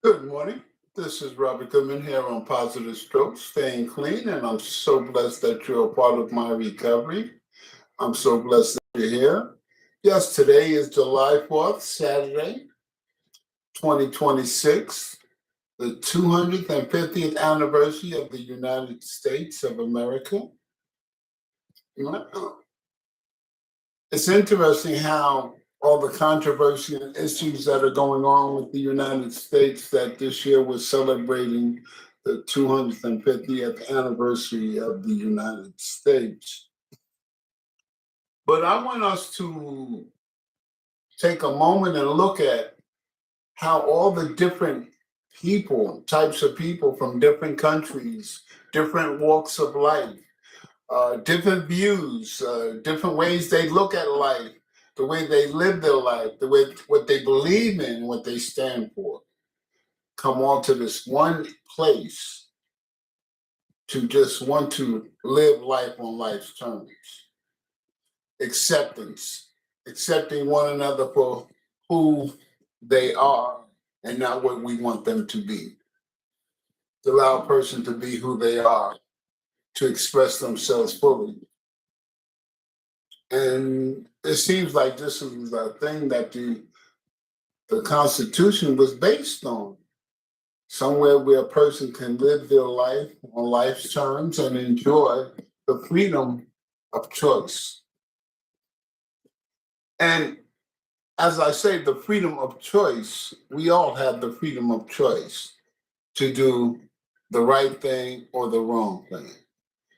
Good morning. This is Robert Goodman here on Positive Strokes, staying clean, and I'm so blessed that you're a part of my recovery. I'm so blessed that you're here. Yes, today is July 4th, Saturday, 2026, the 250th anniversary of the United States of America. It's interesting how all the controversy and issues that are going on with the United States that this year we're celebrating the 250th anniversary of the United States. But I want us to take a moment and look at how all the different people, types of people from different countries, different walks of life, different views, different ways they look at life, the way they live their life, the way what they believe in, what they stand for, come all to this one place to just want to live life on life's terms. Acceptance, accepting one another for who they are and not what we want them to be. To allow a person to be who they are, to express themselves fully. And it seems like this is a thing that the Constitution was based on. Somewhere where a person can live their life on life's terms and enjoy the freedom of choice. And as I say, the freedom of choice, we all have the freedom of choice to do the right thing or the wrong thing.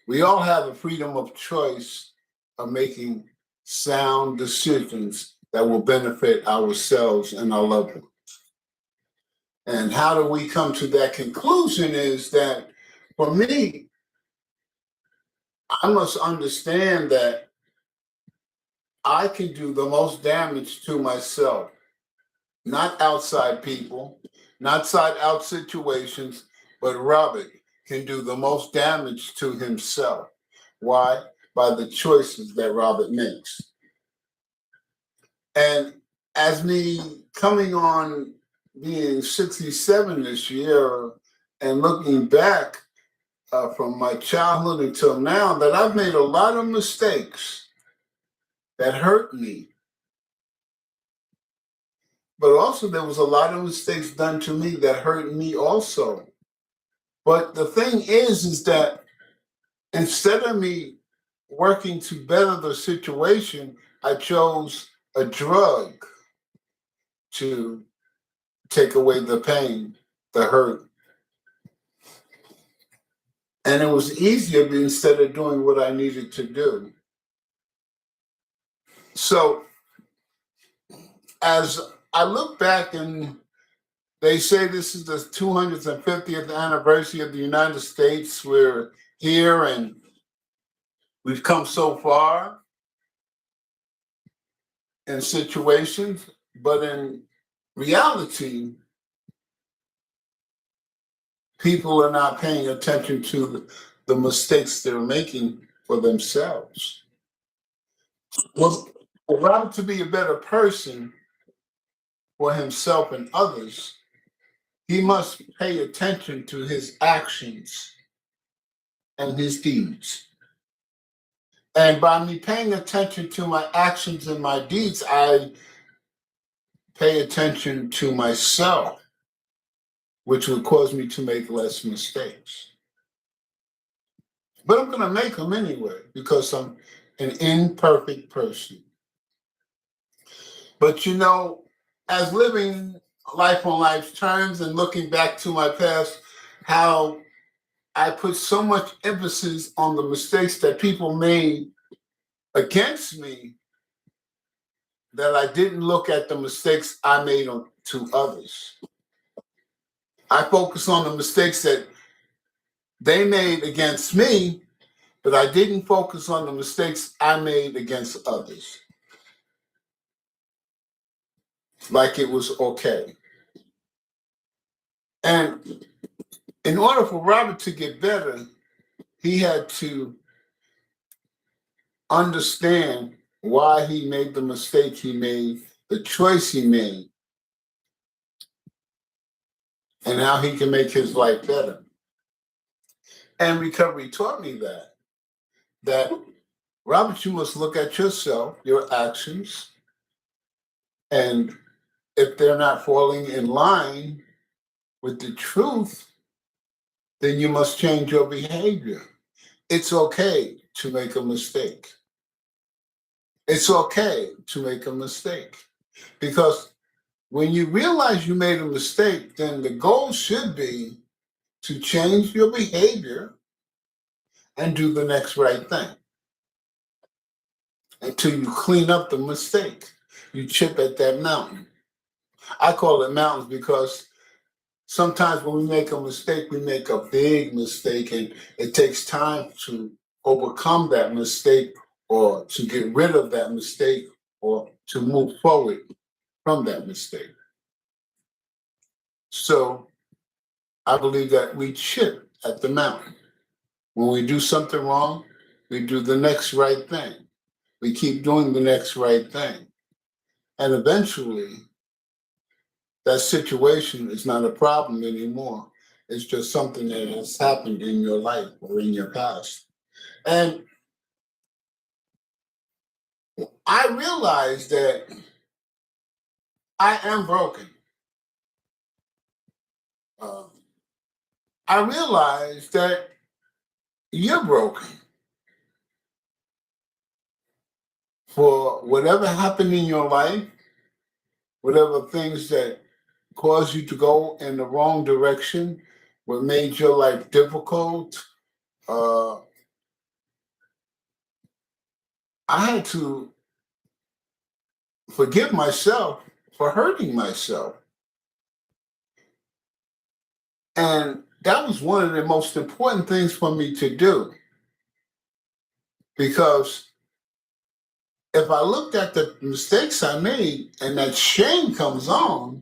We all have the freedom of choice of making sound decisions that will benefit ourselves and our loved ones. And how do we come to that conclusion is that for me, I must understand that I can do the most damage to myself, not outside people, not side out situations, but Robert can do the most damage to himself. Why? By the choices that Robert makes. And as me coming on being 67 this year and looking back from my childhood until now, that I've made a lot of mistakes that hurt me. But also, there was a lot of mistakes done to me that hurt me also. But the thing is that instead of me working to better the situation, I chose a drug to take away the pain, the hurt. And it was easier instead of doing what I needed to do. So as I look back and they say this is the 250th anniversary of the United States. We're here and we've come so far in situations, but in reality, people are not paying attention to the mistakes they're making for themselves. Well, rather to be a better person for himself and others, he must pay attention to his actions and his deeds. And by me paying attention to my actions and my deeds, I pay attention to myself, which will cause me to make less mistakes. But I'm going to make them anyway because I'm an imperfect person. But as living life on life's terms and looking back to my past, how I put so much emphasis on the mistakes that people made against me that I didn't look at the mistakes I made to others. I focus on the mistakes that they made against me, but I didn't focus on the mistakes I made against others. Like it was okay. And in order for Robert to get better, he had to understand why he made the mistake he made, the choice he made. and how he can make his life better. And recovery taught me that Robert, you must look at yourself, your actions, and if they're not falling in line with the truth, then you must change your behavior. It's okay to make a mistake. It's okay to make a mistake because when you realize you made a mistake, then the goal should be to change your behavior and do the next right thing until you clean up the mistake. You chip at that mountain. I call it mountains because sometimes when we make a mistake, we make a big mistake, and it takes time to overcome that mistake or to get rid of that mistake or to move forward from that mistake. So I believe that we chip at the mountain. When we do something wrong, we do the next right thing. We keep doing the next right thing. And eventually, that situation is not a problem anymore. It's just something that has happened in your life or in your past. And I realized that I am broken. Uh, I realized that you're broken for whatever happened in your life, whatever things that caused you to go in the wrong direction, what made your life difficult. I had to forgive myself for hurting myself. And that was one of the most important things for me to do because if I looked at the mistakes I made and that shame comes on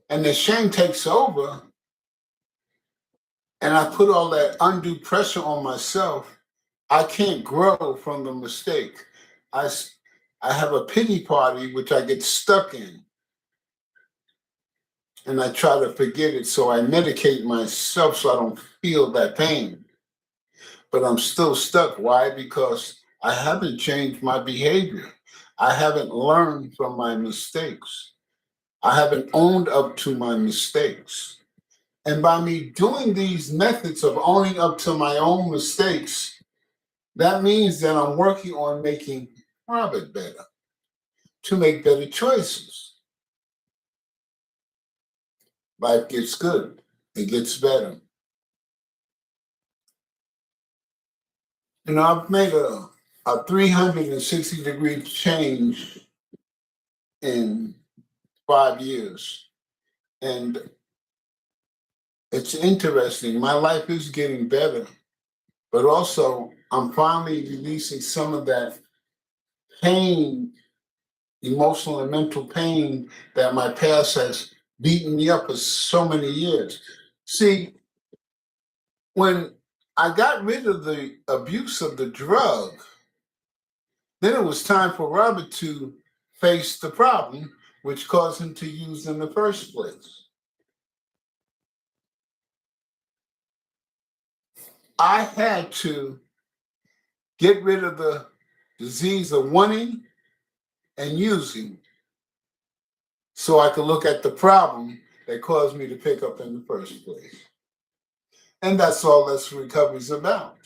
and the shame takes over and I put all that undue pressure on myself, I can't grow from the mistake. I, s- I have a pity party which I get stuck in and I try to forget it. So I medicate myself so I don't feel that pain. But I'm still stuck. Why? Because I haven't changed my behavior. I haven't learned from my mistakes. I haven't owned up to my mistakes. And by me doing these methods of owning up to my own mistakes, that means that I'm working on making Robert better, to make better choices. Life gets good, it gets better. I've made a 360-degree change in 5 years. And it's interesting. My life is getting better, but also I'm finally releasing some of that pain, emotional and mental pain that my past has beaten me up for so many years. See, when I got rid of the abuse of the drug, then it was time for Robert to face the problem, which caused him to use in the first place. I had to get rid of the disease of wanting and using so I could look at the problem that caused me to pick up in the first place. And that's all this recovery is about.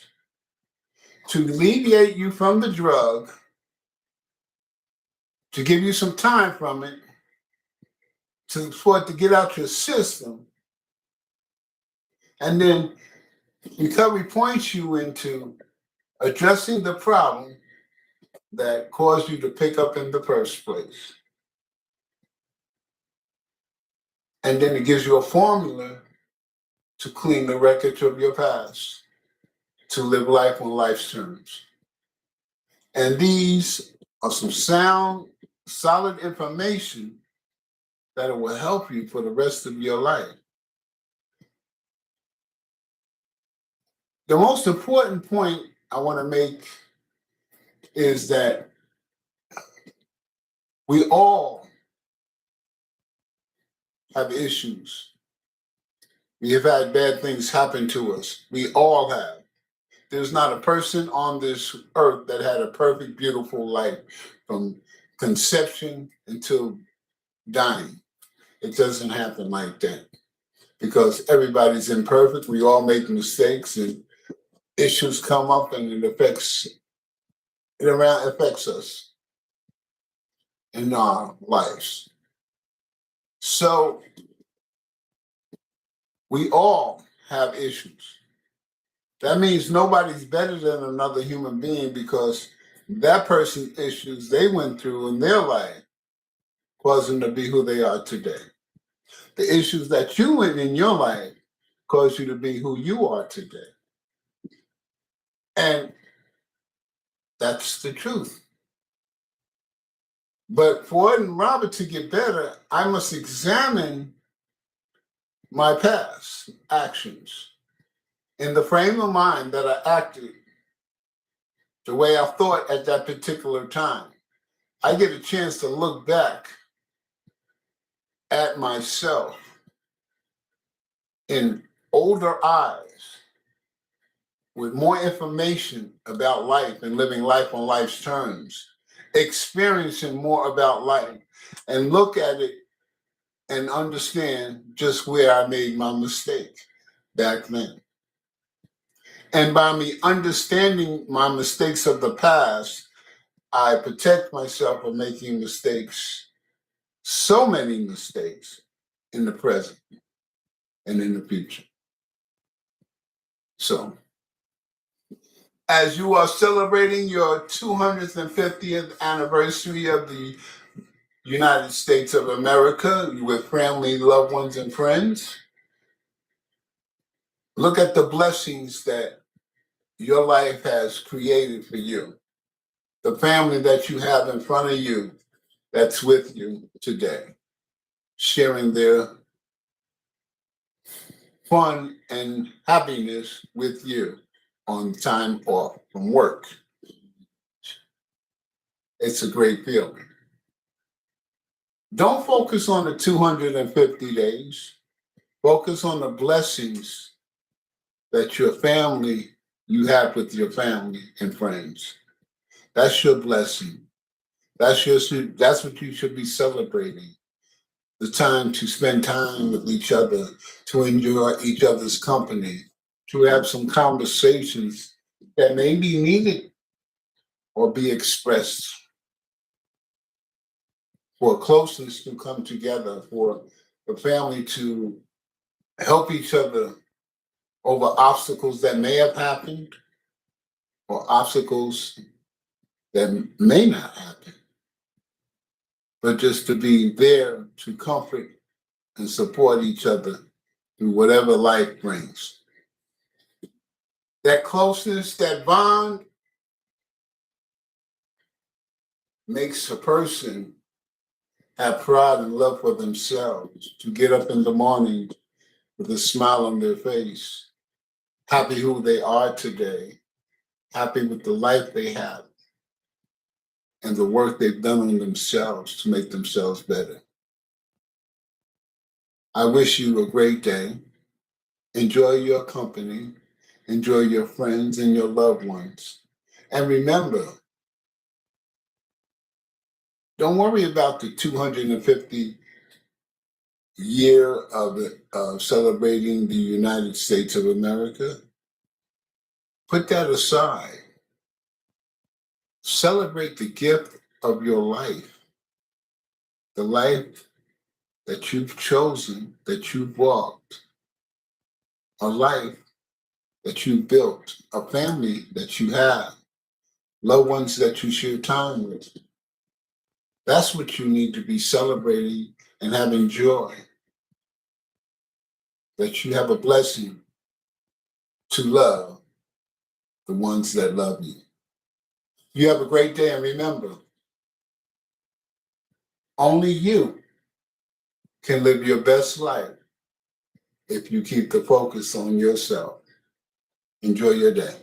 To alleviate you from the drug, to give you some time from it, for it to get out your system, and then recovery points you into addressing the problem that caused you to pick up in the first place. And then it gives you a formula to clean the wreckage of your past, to live life on life's terms. And these are some sound, solid information that will help you for the rest of your life. The most important point I want to make is that we all have issues. We have had bad things happen to us. We all have. There's not a person on this earth that had a perfect, beautiful life from conception until dying. It doesn't happen like that because everybody's imperfect. We all make mistakes and issues come up and it affects us in our lives. So we all have issues. That means nobody's better than another human being because that person's issues they went through in their life caused them to be who they are today. The issues that you went in your life caused you to be who you are today. And that's the truth. But for Ed and Robert to get better, I must examine my past actions in the frame of mind that I acted the way I thought at that particular time. I get a chance to look back at myself in older eyes with more information about life and living life on life's terms, experiencing more about life, and look at it and understand just where I made my mistake back then. And by me understanding my mistakes of the past, I protect myself from making mistakes, so many mistakes, in the present and in the future. So, as you are celebrating your 250th anniversary of the United States of America with family, loved ones, and friends, look at the blessings that your life has created for you. The family that you have in front of you that's with you today, sharing their fun and happiness with you on time off from work. It's a great feeling. Don't focus on the 250 days. Focus on the blessings that you have with your family and friends. That's your blessing. That's what you should be celebrating. The time to spend time with each other, to enjoy each other's company, to have some conversations that may be needed or be expressed, for closeness to come together, for the family to help each other over obstacles that may have happened or obstacles that may not happen, but just to be there to comfort and support each other through whatever life brings. That closeness, that bond, makes a person have pride and love for themselves, to get up in the morning with a smile on their face, happy who they are today, happy with the life they have, and the work they've done on themselves to make themselves better. I wish you a great day. Enjoy your company, enjoy your friends and your loved ones. And remember, don't worry about the 250 year of celebrating the United States of America. Put that aside. Celebrate the gift of your life, the life that you've chosen, that you've walked, a life that you built, a family that you have, loved ones that you share time with. That's what you need to be celebrating and having joy, that you have a blessing to love the ones that love you. You have a great day, and remember, only you can live your best life if you keep the focus on yourself. Enjoy your day.